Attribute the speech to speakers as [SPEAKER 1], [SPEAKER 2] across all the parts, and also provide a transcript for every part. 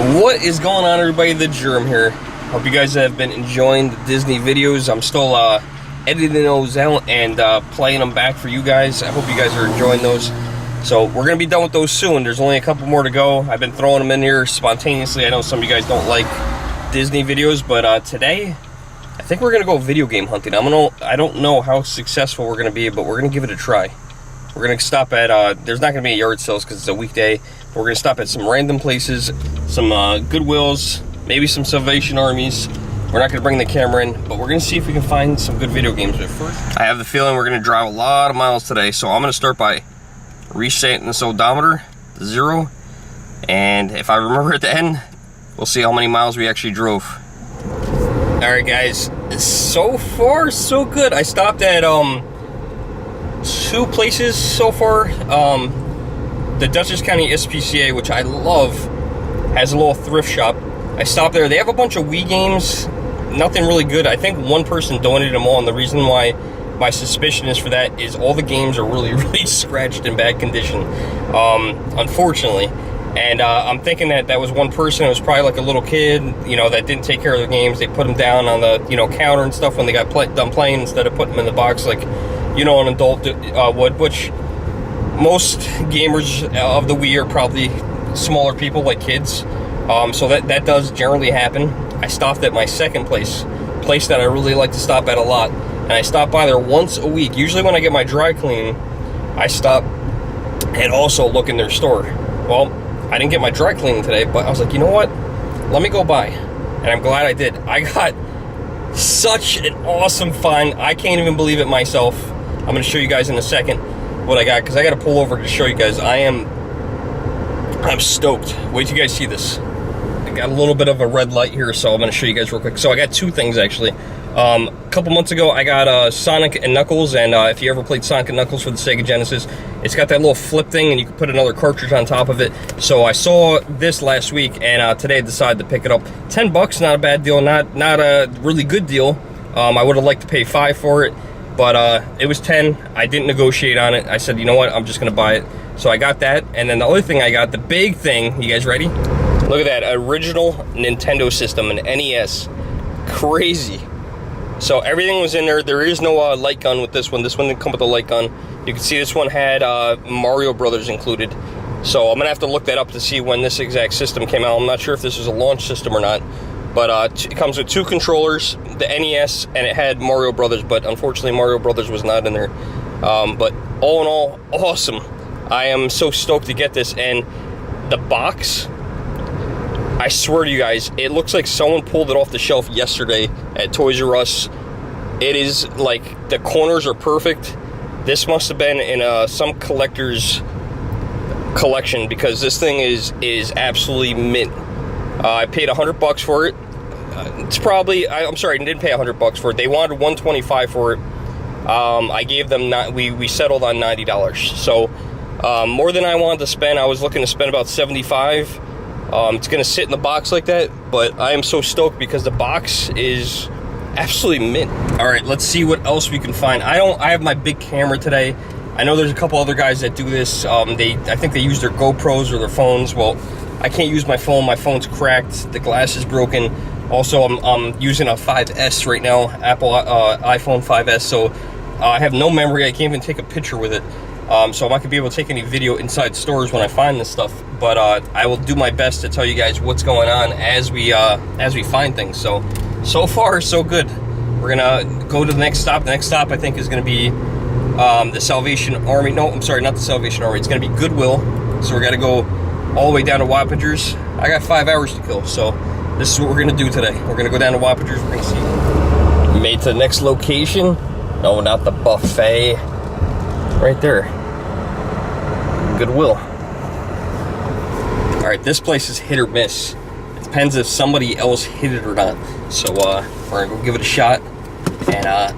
[SPEAKER 1] What is going on, everybody? The Germ here. Hope you guys have been enjoying the Disney videos. I'm still editing those out and playing them back for you guys. I hope you guys are enjoying those. So we're going to be done with those soon. There's only a couple more to go. I've been throwing them in here spontaneously. I know some of you guys don't like Disney videos, but today I think we're going to go video game hunting. I don't know how successful we're going to be, but we're going to give it a try. We're going to stop at, there's not going to be a yard sales because it's a weekday. But we're going to stop at some random places, some Goodwills, maybe some Salvation Armies. We're not going to bring the camera in, but we're going to see if we can find some good video games at first. I have the feeling we're going to drive a lot of miles today, so I'm going to start by resetting this odometer to 0. And if I remember at the end, we'll see how many miles we actually drove. Alright guys, so far so good. I stopped at 2 places so far. The Dutchess County SPCA, which I love, has a little thrift shop. I stopped there. They have a bunch of Wii games, nothing really good. I think one person donated them all, and the reason why my suspicion is for that is all the games are really, really scratched in bad condition, unfortunately. And I'm thinking that was one person. It was probably like a little kid, you know, that didn't take care of their games. They put them down on the, you know, counter and stuff when they got done playing instead of putting them in the box like, you know, an adult would, which most gamers of the Wii are probably smaller people like kids. So that does generally happen. I stopped at my second place that I really like to stop at a lot. And I stop by there once a week. Usually when I get my dry cleaning, I stop and also look in their store. Well, I didn't get my dry cleaning today, but I was like, you know what? Let me go by. And I'm glad I did. I got such an awesome find. I can't even believe it myself. I'm going to show you guys in a second what I got, because I got to pull over to show you guys. I'm stoked. Wait till you guys see this. I got a little bit of a red light here, so I'm going to show you guys real quick. So I got 2 things, actually. A couple months ago, I got Sonic and Knuckles, and if you ever played Sonic and Knuckles for the Sega Genesis, it's got that little flip thing, and you can put another cartridge on top of it. So I saw this last week, and today I decided to pick it up. $10, not a bad deal, not a really good deal. I would have liked to pay $5 for it, but it was 10. I didn't negotiate on it. I said, you know what, I'm just going to buy it. So I got that, and then the other thing I got, the big thing, you guys ready? Look at that, original Nintendo system, an NES. Crazy. So everything was in there. There is no light gun with this one. This one didn't come with a light gun. You can see this one had Mario Brothers included. So I'm going to have to look that up to see when this exact system came out. I'm not sure if this is a launch system or not. But it comes with 2 controllers, the NES, and it had Mario Brothers. But unfortunately, Mario Brothers was not in there. But all in all, awesome. I am so stoked to get this. And the box, I swear to you guys, it looks like someone pulled it off the shelf yesterday at Toys R Us. It is like, the corners are perfect. This must have been in some collector's collection, because this thing is absolutely mint. I paid $100 for it. It's probably, I'm sorry, I didn't pay $100 for it. They wanted $125 for it. I gave them, we settled on $90. So more than I wanted to spend. I was looking to spend about $75. It's going to sit in the box like that, but I am so stoked because the box is absolutely mint. All right, let's see what else we can find. I have my big camera today. I know there's a couple other guys that do this. I think they use their GoPros or their phones. Well, I can't use my phone. My phone's cracked. The glass is broken. Also, I'm using a 5S right now, Apple iPhone 5S, so I have no memory. I can't even take a picture with it. So I'm not gonna be able to take any video inside stores when I find this stuff, but I will do my best to tell you guys what's going on as we find things. So far so good. We're gonna go to the next stop. The next stop, I think, is gonna be the Salvation Army. No, I'm sorry, not the Salvation Army. It's gonna be Goodwill. So we're gonna go all the way down to Wappingers. I got 5 hours to kill, so this is what we're gonna do today. We're gonna go down to Wappingers. We're gonna see. Made to the next location. No, not the buffet. Right there. Goodwill. Alright, this place is hit or miss. It depends if somebody else hit it or not. So we're gonna go give it a shot and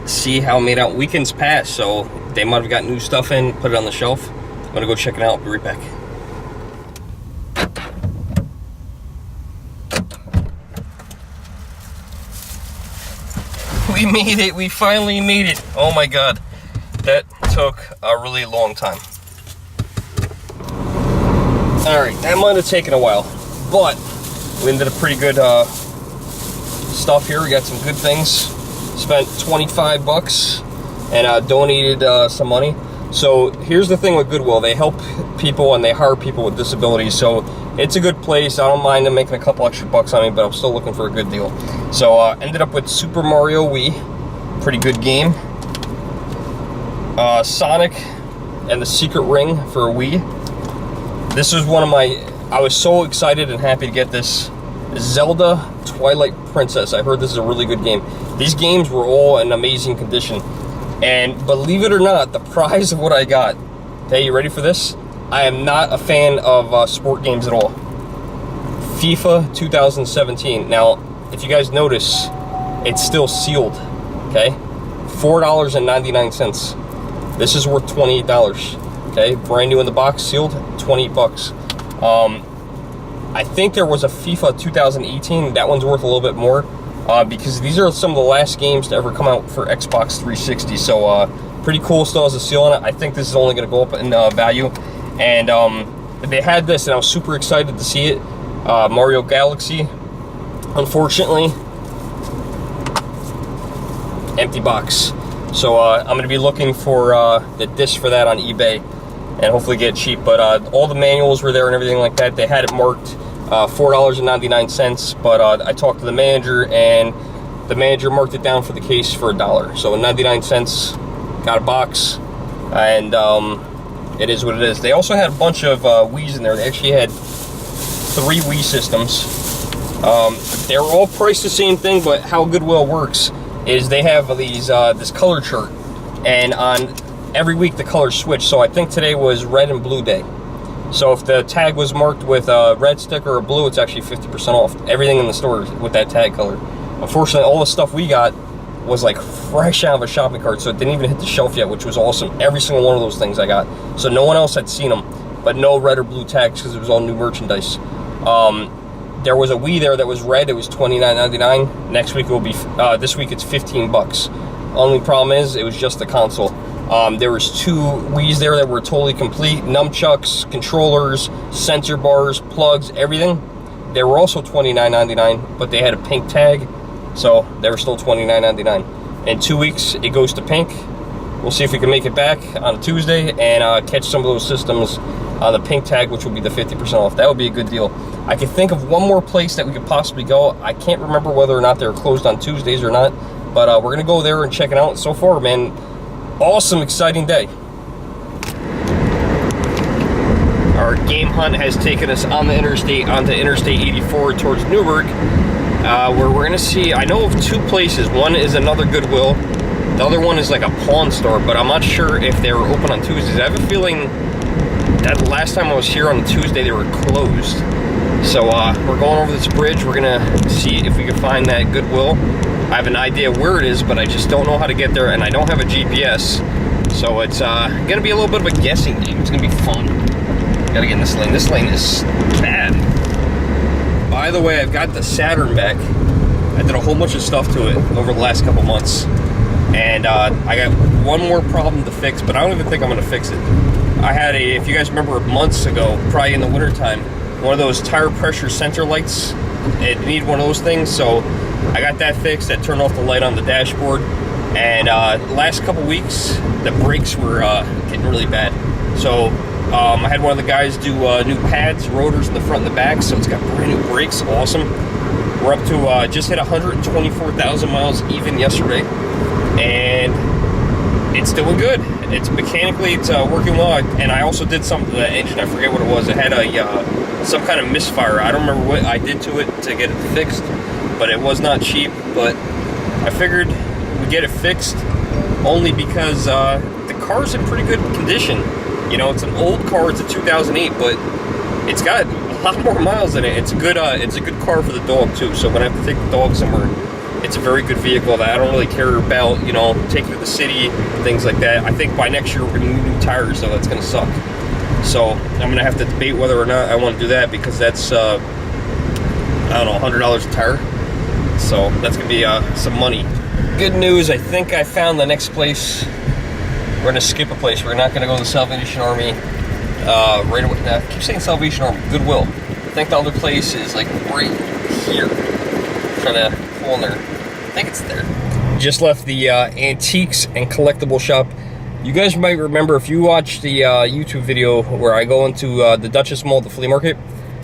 [SPEAKER 1] see how it made out. Weekends passed, so they might have got new stuff in, put it on the shelf. I'm gonna go check it out. I'll be right back. We made it. We finally made it. Oh my god. That took a really long time. Alright, that might have taken a while, but we ended up pretty good stuff here. We got some good things. Spent 25 bucks and donated some money. So here's the thing with Goodwill. They help people and they hire people with disabilities. So it's a good place. I don't mind them making a couple extra bucks on me, but I'm still looking for a good deal. So ended up with Super Mario Wii. Pretty good game. Sonic and the Secret Ring for a Wii. This was one of my... I was so excited and happy to get this. Zelda Twilight Princess. I heard this is a really good game. These games were all in amazing condition. And believe it or not, the prize of what I got. Hey, you ready for this? I am not a fan of sport games at all. FIFA 2017. Now, if you guys notice, it's still sealed. Okay? $4.99. This is worth $28. Okay? Brand new in the box, sealed, 20 bucks. I think there was a FIFA 2018. That one's worth a little bit more. Because these are some of the last games to ever come out for Xbox 360. So, pretty cool still has a seal on it. I think this is only going to go up in value. And they had this, and I was super excited to see it. Mario Galaxy. Unfortunately, empty box. So, I'm going to be looking for the disc for that on eBay. And hopefully get it cheap. But all the manuals were there and everything like that. They had it marked $4.99, but I talked to the manager, and the manager marked it down for the case for $1. So 99 cents, got a box, and it is what it is. They also had a bunch of Wii's in there. They actually had 3 Wii systems. They were all priced the same thing, but how Goodwill works is they have these this color chart, and on every week the colors switch. So I think today was red and blue day. So if the tag was marked with a red sticker or blue, it's actually 50% off. Everything in the store with that tag color. Unfortunately, all the stuff we got was like fresh out of a shopping cart, so it didn't even hit the shelf yet, which was awesome. Every single one of those things I got. So no one else had seen them, but no red or blue tags because it was all new merchandise. There was a Wii there that was red. It was $29.99. Next week it will be, this week it's 15 bucks. Only problem is it was just the console. There was 2 Wii's there that were totally complete. Nunchucks, controllers, sensor bars, plugs, everything. They were also $29.99, but they had a pink tag, so they were still $29.99. In 2 weeks, it goes to pink. We'll see if we can make it back on a Tuesday and catch some of those systems on the pink tag, which will be the 50% off. That would be a good deal. I can think of one more place that we could possibly go. I can't remember whether or not they're closed on Tuesdays or not, but we're going to go there and check it out. So far, man, awesome, exciting day. Our game hunt has taken us on the interstate, onto Interstate 84 towards Newburgh, where we're going to see, I know of 2 places. One is another Goodwill. The other one is like a pawn store, but I'm not sure if they were open on Tuesdays. I have a feeling that last time I was here on Tuesday, they were closed. So we're going over this bridge. We're going to see if we can find that Goodwill. I have an idea where it is, but I just don't know how to get there, and I don't have a GPS. So it's going to be a little bit of a guessing game. It's going to be fun. Got to get in this lane. This lane is bad. By the way, I've got the Saturn back. I did a whole bunch of stuff to it over the last couple months. And I got one more problem to fix, but I don't even think I'm going to fix it. I had a, if you guys remember months ago, probably in the wintertime, one of those tire pressure sensor lights. It needed one of those things, so I got that fixed. That turned off the light on the dashboard. And last couple weeks, the brakes were getting really bad. So I had one of the guys do new pads, rotors in the front and the back, so it's got brand new brakes. Awesome. We're up to just hit 124,000 miles even yesterday, and it's doing good. It's mechanically, it's working well. And I also did something to the engine. I forget what it was. It had a some kind of misfire. I don't remember what I did to it to get it fixed, but it was not cheap. But I figured we'd get it fixed only because the car's in pretty good condition. You know, it's an old car. It's a 2008, but it's got a lot more miles in it. It's a good car for the dog too. So when I have to take the dog somewhere, it's a very good vehicle that I don't really care about, you know, taking to the city, things like that. I think by next year we're going to need new tires, so that's going to suck. So I'm going to have to debate whether or not I want to do that, because that's, I don't know, $100 a tire. So that's going to be some money. Good news, I think I found the next place. We're going to skip a place. We're not going to go to the Salvation Army right away. Now, I keep saying Salvation Army, Goodwill. I think the other place is like right here. Trying to pull in there. I think it's there. Just left the antiques and collectible shop. You guys might remember if you watched the YouTube video where I go into the Duchess Mall, the flea market.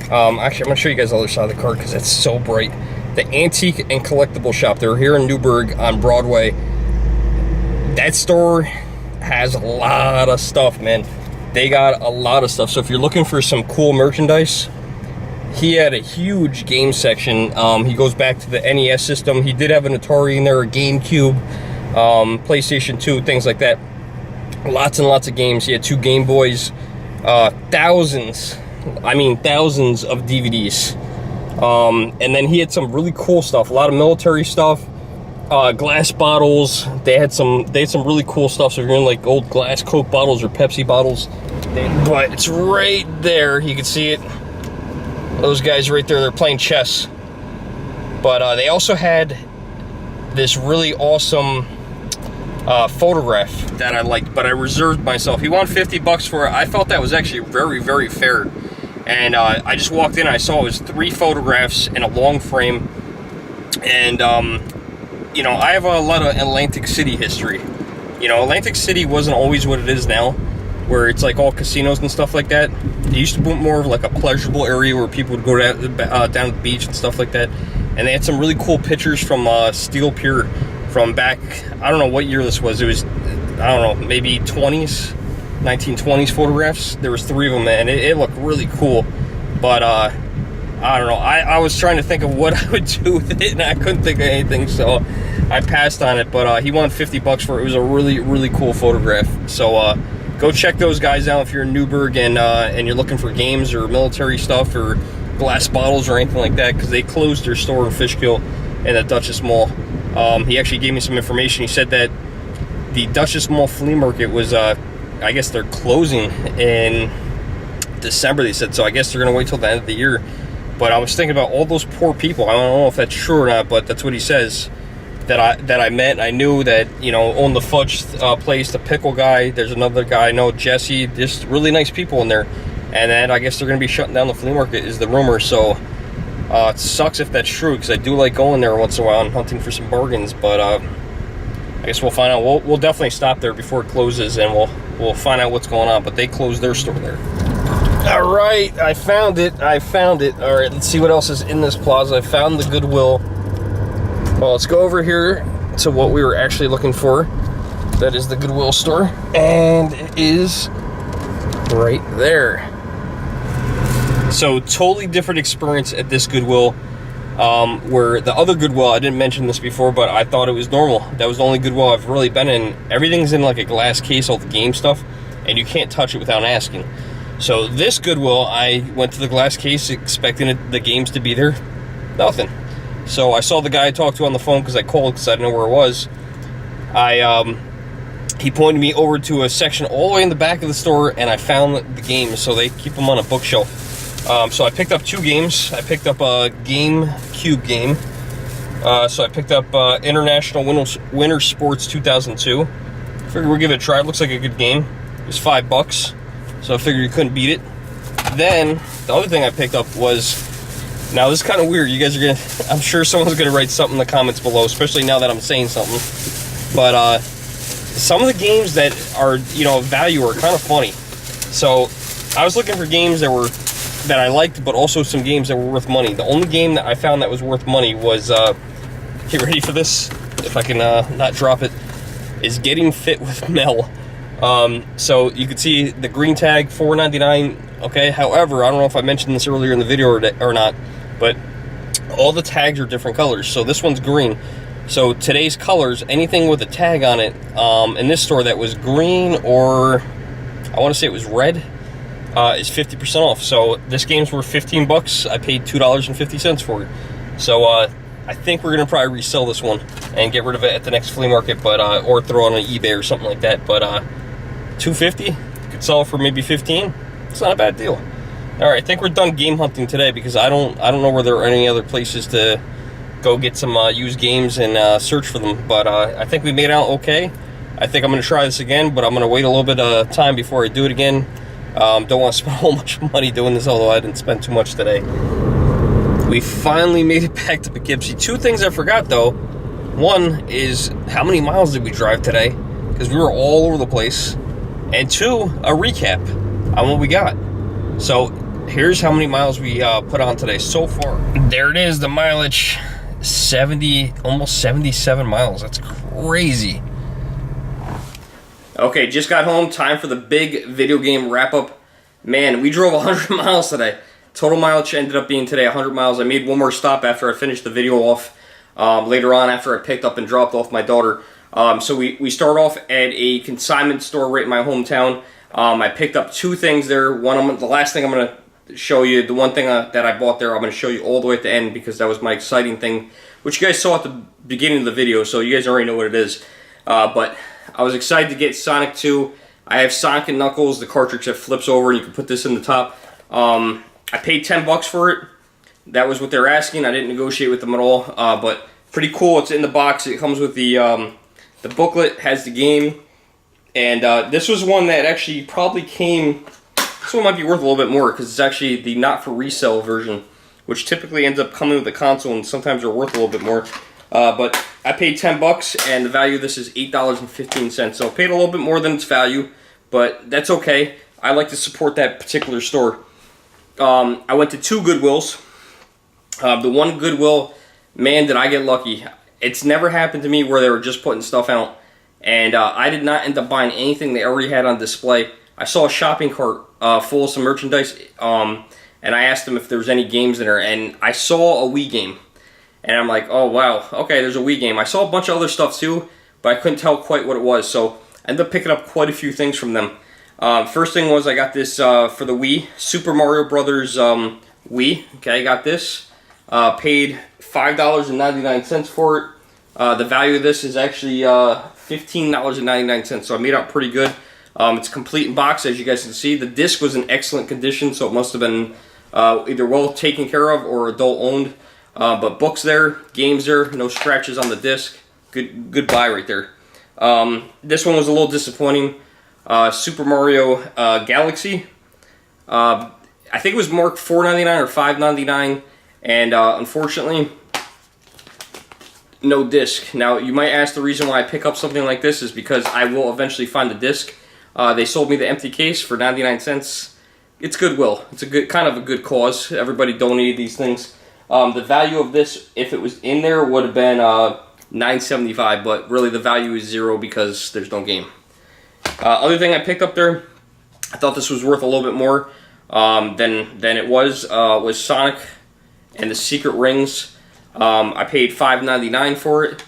[SPEAKER 1] Actually, I'm gonna show you guys the other side of the card because it's so bright. The antique and collectible shop. They're here in Newburgh on Broadway. That store has a lot of stuff, man. They got a lot of stuff. So if you're looking for some cool merchandise, he had a huge game section. He goes back to the NES system. He did have an Atari in there, a GameCube, PlayStation 2, things like that. Lots and lots of games. He had 2 Game Boys, thousands of DVDs. And then he had some really cool stuff, a lot of military stuff, glass bottles. They had some really cool stuff. So if you're in like old glass Coke bottles or Pepsi bottles, but it's right there. You can see it. Those guys right there, they're playing chess. But they also had this really awesome photograph that I liked, but I reserved myself. He wanted $50 for it. I felt that was actually very, very fair. And I just walked in and I saw it was 3 photographs in a long frame. And, you know, I have a lot of Atlantic City history. You know, Atlantic City wasn't always what it is now, where it's like all casinos and stuff like that. It used to be more of like a pleasurable area where people would go down to the beach and stuff like that. And they had some really cool pictures from Steel Pier from back, I don't know what year this was. It was, I don't know, maybe 1920s photographs. There was 3 of them, and it looked really cool. But I don't know. I was trying to think of what I would do with it, and I couldn't think of anything, so I passed on it. But he wanted $50 for it. It was a really, really cool photograph. So go check those guys out if you're in Newburgh and you're looking for games or military stuff or glass bottles or anything like that, because they closed their store in Fishkill in the Duchess Mall. He actually gave me some information. He said that the Duchess Mall flea market was, I guess they're closing in December, they said. So I guess they're going to wait till the end of the year. But I was thinking about all those poor people. I don't know if that's true or not, but that's what he says. That I met. I knew that, you know, owned the fudge place, the pickle guy. There's another guy I know, Jesse. Just really nice people in there. And then I guess they're going to be shutting down the flea market is the rumor. So it sucks if that's true, because I do like going there once in a while and hunting for some bargains. But I guess we'll find out. We'll definitely stop there before it closes, and we'll find out what's going on. But they closed their store there. All right, I found it. All right, let's see what else is in this plaza. I found the Goodwill. Well, let's go over here to what we were actually looking for. That is the Goodwill store, and it is right there. So totally different experience at this Goodwill, where the other Goodwill, I didn't mention this before, but I thought it was normal. That was the only Goodwill I've really been in. Everything's in like a glass case, all the game stuff, and you can't touch it without asking. So this Goodwill, I went to the glass case expecting the games to be there. Nothing. So I saw the guy I talked to on the phone because I called because I didn't know where it was. He pointed me over to a section all the way in the back of the store, and I found the games. So they keep them on a bookshelf. So I picked up 2 games. I picked up a GameCube game. So I picked up International Winter Sports 2002. Figured we'll give it a try. It looks like a good game. It was $5. So I figured you couldn't beat it. Then the other thing I picked up was, now this is kind of weird. You guys are gonna, I'm sure someone's gonna write something in the comments below, especially now that I'm saying something. But some of the games that are, you know, of value are kind of funny. So I was looking for games that I liked, but also some games that were worth money. The only game that I found that was worth money was, get ready for this, if I can not drop it, is Getting Fit with Mel. So you can see the green tag, $4.99. Okay, however, I don't know if I mentioned this earlier in the video or not, but all the tags are different colors. So this one's green. So today's colors, anything with a tag on it, in this store that was green, or I want to say it was red, is 50% off. So this game's worth $15. I paid $2.50 for it. So I think we're gonna probably resell this one and get rid of it at the next flea market, but or throw it on eBay or something like that. But $2.50, could sell it for maybe $15. It's not a bad deal. All right, I think we're done game hunting today, because I don't know where there are any other places to go get some used games and search for them. But I think we made out okay. I think I'm gonna try this again, but I'm gonna wait a little bit of time before I do it again. Don't want to spend a whole bunch of money doing this, although I didn't spend too much today. We finally made it back to Poughkeepsie. Two things I forgot, though. One is, how many miles did we drive today? Because we were all over the place. And two, a recap on what we got. So here's how many miles we put on today so far. There it is, the mileage. 70, almost 77 miles. That's crazy. Okay, just got home. Time for the big video game wrap-up. Man, we drove 100 miles today. Total mileage ended up being today 100 miles. I made one more stop after I finished the video off later on after I picked up and dropped off my daughter. So we start off at a consignment store right in my hometown. I picked up two things there. The last thing I'm going to show you, the one thing that I bought there, I'm going to show you all the way at the end because that was my exciting thing, which you guys saw at the beginning of the video, so you guys already know what it is. But I was excited to get Sonic 2. I have Sonic and Knuckles, the cartridge that flips over, and you can put this in the top. I paid $10 for it. That was what they're asking. I didn't negotiate with them at all, but pretty cool. It's in the box. It comes with the booklet, has the game, and this was one that actually probably came. This one might be worth a little bit more because it's actually the not for resale version, which typically ends up coming with the console, and sometimes they're worth a little bit more. But I paid $10, and the value of this is $8.15. So I paid a little bit more than its value, but that's okay. I like to support that particular store. I went to two Goodwills. The one Goodwill, man, did I get lucky. It's never happened to me where they were just putting stuff out, and I did not end up buying anything they already had on display. I saw a shopping cart full of some merchandise, and I asked them if there was any games in there, and I saw a Wii game. And I'm like, oh, wow, okay, there's a Wii game. I saw a bunch of other stuff, too, but I couldn't tell quite what it was. So I ended up picking up quite a few things from them. First thing was I got this for the Wii, Super Mario Brothers Wii. Okay, I got this. Paid $5.99 for it. The value of this is actually $15.99, so I made out pretty good. It's complete in box, as you guys can see. The disc was in excellent condition, so it must have been either well taken care of or adult owned. But books there, games there, no scratches on the disc. Good buy right there. This one was a little disappointing. Super Mario Galaxy. I think it was marked $4.99 or $5.99, and unfortunately, no disc. Now, you might ask the reason why I pick up something like this is because I will eventually find the disc. They sold me the empty case for 99 cents. It's Goodwill. It's a good, kind of a good cause. Everybody donated these things. The value of this, if it was in there, would have been $9.75, but really the value is zero because there's no game. Other thing I picked up there, I thought this was worth a little bit more than it was Sonic and the Secret Rings. I paid $5.99 for it.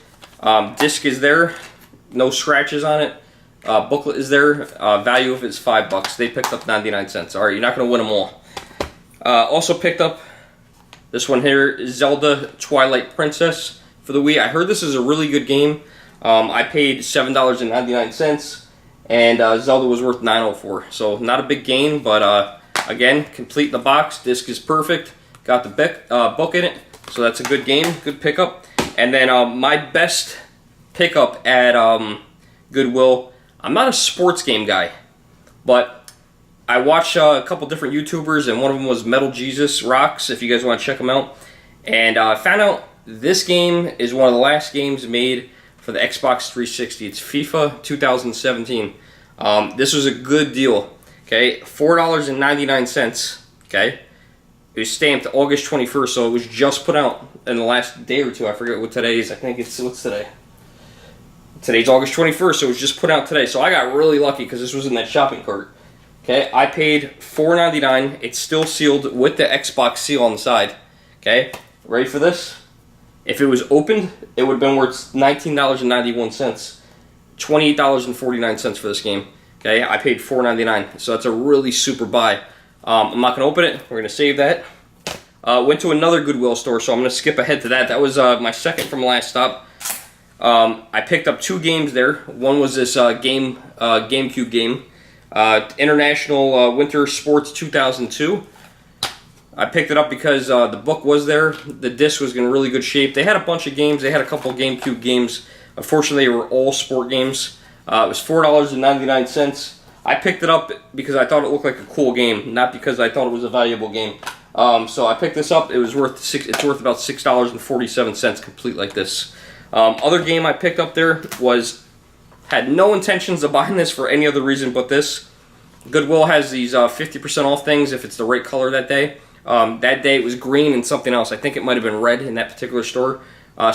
[SPEAKER 1] Disc is there, no scratches on it. Booklet is there. Value of it's $5. They picked up 99 cents. All right, you're not going to win them all. Also picked up this one here, Zelda Twilight Princess for the Wii. I heard this is a really good game. I paid $7.99, and Zelda was worth $9.04. So not a big gain, but again, complete in the box. Disc is perfect. Got the book in it, so that's a good game, good pickup. And then my best pickup at Goodwill. I'm not a sports game guy, but I watched a couple different YouTubers, and one of them was Metal Jesus Rocks, if you guys want to check them out. And I found out this game is one of the last games made for the Xbox 360. It's FIFA 2017. This was a good deal. Okay, $4.99. Okay, it was stamped August 21st, so it was just put out in the last day or two. I forget what today is. I think it's, what's today? Today's August 21st, so it was just put out today. So I got really lucky because this was in that shopping cart. Okay, I paid $4.99. It's still sealed with the Xbox seal on the side. Okay, ready for this? If it was opened, it would have been worth $19.91. $28.49 for this game. Okay, I paid $4.99, so that's a really super buy. I'm not going to open it. We're going to save that. Went to another Goodwill store, so I'm going to skip ahead to that. That was my second from last stop. I picked up two games there. One was this GameCube game. International Winter Sports 2002. I picked it up because the book was there. The disc was in really good shape. They had a bunch of games. They had a couple GameCube games. Unfortunately, they were all sport games. It was $4.99. I picked it up because I thought it looked like a cool game, not because I thought it was a valuable game. So I picked this up. It's worth about $6.47 complete like this. Other game I picked up there had no intentions of buying this for any other reason but this. Goodwill has these 50% off things if it's the right color that day. That day it was green and something else. I think it might have been red in that particular store.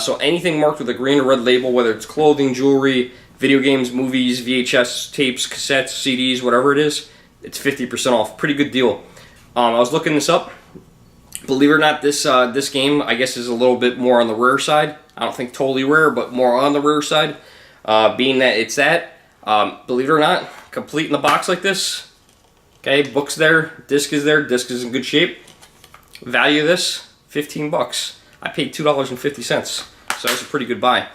[SPEAKER 1] So anything marked with a green or red label, whether it's clothing, jewelry, video games, movies, VHS, tapes, cassettes, CDs, whatever it is, it's 50% off. Pretty good deal. I was looking this up. Believe it or not, this game, I guess, is a little bit more on the rare side. I don't think totally rare, but more on the rare side. Being that it's believe it or not, complete in the box like this. Okay, book's there, disc is there, disc is in good shape. Value of this, $15. I paid $2.50, so that's a pretty good buy.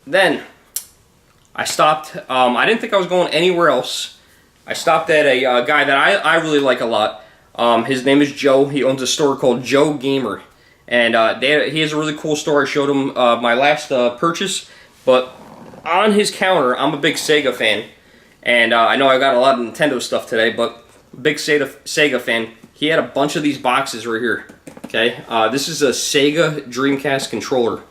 [SPEAKER 1] Then, I stopped, I didn't think I was going anywhere else. I stopped at a guy that I really like a lot. His name is Joe. He owns a store called Joe Gamer. And he has a really cool store. I showed him my last purchase. But on his counter, I'm a big Sega fan. And I know I got a lot of Nintendo stuff today, but big Sega fan. He had a bunch of these boxes right here. Okay, this is a Sega Dreamcast controller.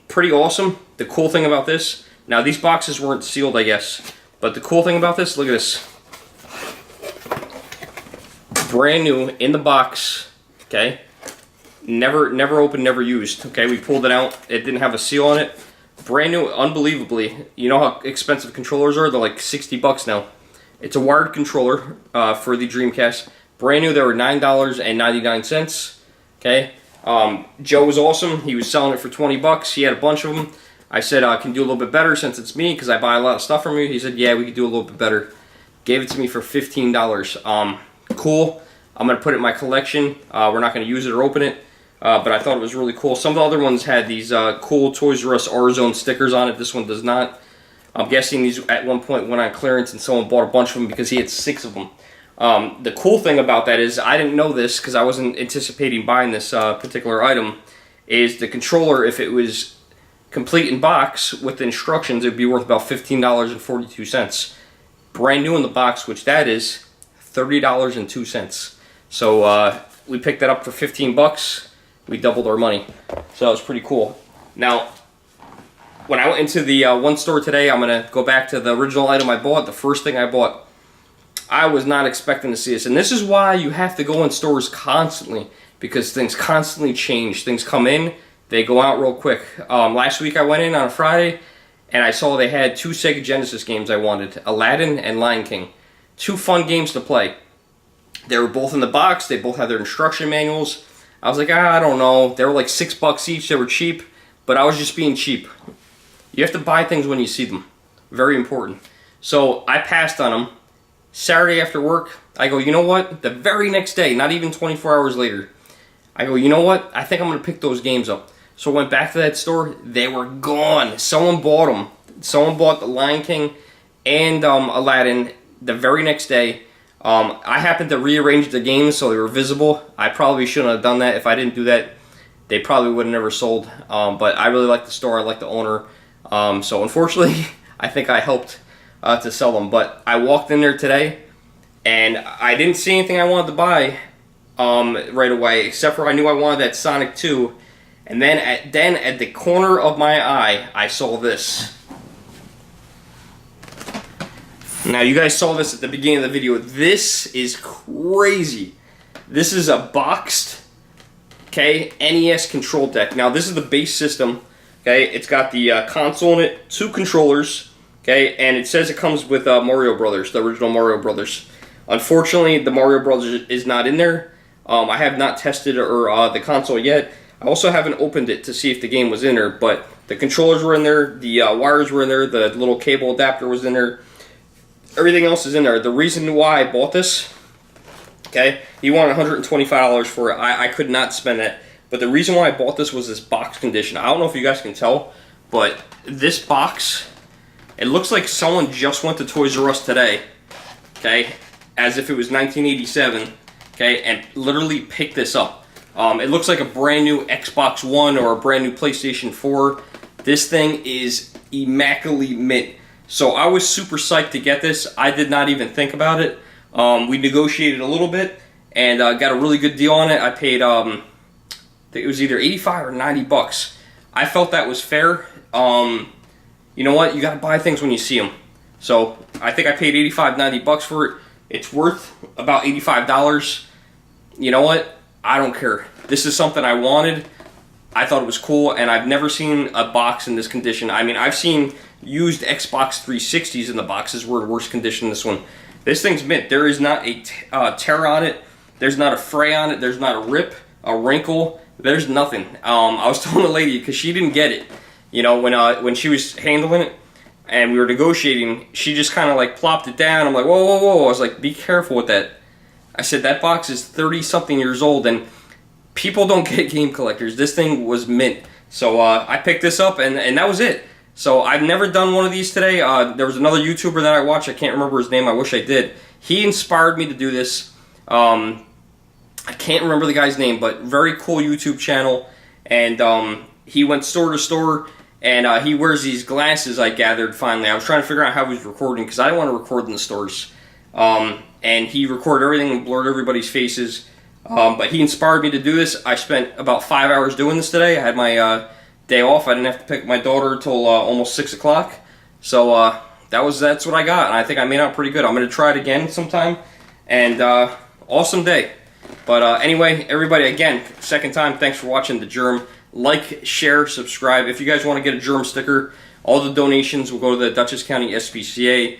[SPEAKER 1] Pretty awesome. The cool thing about this, now these boxes weren't sealed, I guess. But the cool thing about this, look at this. Brand new in the box. Okay, never opened, never used. Okay, we pulled it out. It didn't have a seal on it. Brand new, unbelievably. You know how expensive controllers are? They're like $60 now. It's a wired controller for the Dreamcast. Brand new, they were $9.99. Okay, Joe was awesome. He was selling it for $20. He had a bunch of them. I said, can you do a little bit better since it's me, because I buy a lot of stuff from you? He said, yeah, we could do a little bit better. Gave it to me for $15. Cool. I'm going to put it in my collection. We're not going to use it or open it, but I thought it was really cool. Some of the other ones had these cool Toys R Us R-Zone stickers on it. This one does not. I'm guessing these at one point went on clearance and someone bought a bunch of them because he had 6 of them. The cool thing about that is, I didn't know this because I wasn't anticipating buying this particular item, is the controller, if it was complete in box with the instructions, it would be worth about $15.42. Brand new in the box, which that is $30.02. So we picked that up for $15. We doubled our money. So that was pretty cool. Now, when I went into the one store today, I'm going to go back to the original item I bought, the first thing I bought. I was not expecting to see this. And this is why you have to go in stores constantly, because things constantly change. Things come in, they go out real quick. Last week I went in on a Friday, and I saw they had 2 Sega Genesis games I wanted, Aladdin and Lion King. 2 fun games to play. They were both in the box, they both had their instruction manuals. I was like, I don't know. They were like $6 each, they were cheap, but I was just being cheap. You have to buy things when you see them. Very important. So I passed on them. Saturday after work, I go, you know what? The very next day, not even 24 hours later, I go, you know what? I think I'm going to pick those games up. So I went back to that store. They were gone. Someone bought them. Someone bought the Lion King and Aladdin the very next day. I happened to rearrange the games so they were visible. I probably shouldn't have done that. If I didn't do that, they probably would have never sold. But I really like the store. I like the owner. So unfortunately, I think I helped to sell them. But I walked in there today, and I didn't see anything I wanted to buy right away, except for I knew I wanted that Sonic 2. And then at the corner of my eye, I saw this. Now, you guys saw this at the beginning of the video. This is crazy. This is a boxed, okay, NES control deck. Now, this is the base system, okay? It's got the console in it, 2 controllers, okay? And it says it comes with Mario Brothers, the original Mario Brothers. Unfortunately, the Mario Brothers is not in there. I have not tested the console yet. I also haven't opened it to see if the game was in there, but the controllers were in there, the wires were in there, the little cable adapter was in there. Everything else is in there. The reason why I bought this, okay, he wanted $125 for it. I could not spend that. But the reason why I bought this was this box condition. I don't know if you guys can tell, but this box, it looks like someone just went to Toys R Us today, okay, as if it was 1987, okay, and literally picked this up. It looks like a brand new Xbox One or a brand new PlayStation 4. This thing is immaculately mint. So I was super psyched to get this. I did not even think about it. We negotiated a little bit and got a really good deal on it. I paid, I think it was either 85 or 90 bucks. I felt that was fair. You know what? You got to buy things when you see them. So I think I paid 85, 90 bucks for it. It's worth about $85. You know what? I don't care. This is something I wanted. I thought it was cool, and I've never seen a box in this condition. I mean, I've seen used Xbox 360s in the boxes were in worse condition than this one. This thing's mint. There is not a tear on it. There's not a fray on it. There's not a rip, a wrinkle. There's nothing. I was telling the lady, because she didn't get it. You know, when she was handling it, and we were negotiating, she just kind of like plopped it down. I'm like, whoa, whoa, whoa. I was like, be careful with that. I said, that box is 30-something years old, and people don't get game collectors. This thing was mint. So I picked this up, and that was it. So I've never done one of these today. There was another YouTuber that I watched. I can't remember his name. I wish I did. He inspired me to do this. I can't remember the guy's name, but very cool YouTube channel. And he went store to store, and he wears these glasses, I gathered finally. I was trying to figure out how he was recording, because I didn't want to record in the stores. And he recorded everything and blurred everybody's faces. But he inspired me to do this. I spent about 5 hours doing this today. I had my day off. I didn't have to pick my daughter until almost 6 o'clock. So that's what I got, and I think I made out pretty good. I'm going to try it again sometime, and awesome day. But anyway, everybody, again, second time, thanks for watching the Germ. Like, share, subscribe. If you guys want to get a Germ sticker, all the donations will go to the Dutchess County SPCA,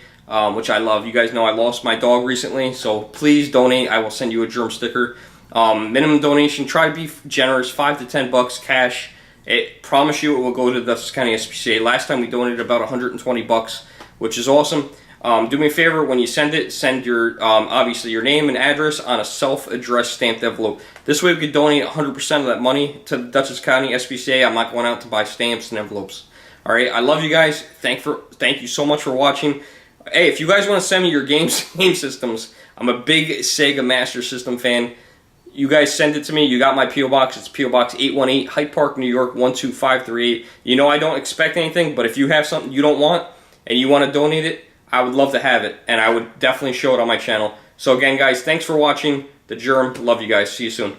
[SPEAKER 1] which I love. You guys know I lost my dog recently, so please donate. I will send you a Germ sticker. Minimum donation, try to be generous, 5 to 10 bucks cash. I promise you it will go to the Dutchess County SPCA. Last time we donated about 120 bucks, which is awesome. Do me a favor, when you send it, send your, obviously your name and address on a self-addressed stamped envelope. This way we could donate 100% of that money to the Dutchess County SPCA. I'm not going out to buy stamps and envelopes. Alright, I love you guys. Thank you so much for watching. Hey, if you guys want to send me your game systems, I'm a big Sega Master System fan. You guys send it to me. You got my P.O. Box. It's P.O. Box 818, Hyde Park, New York, 12538. You know I don't expect anything, but if you have something you don't want and you want to donate it, I would love to have it, and I would definitely show it on my channel. So again, guys, thanks for watching the Germ. Love you guys. See you soon.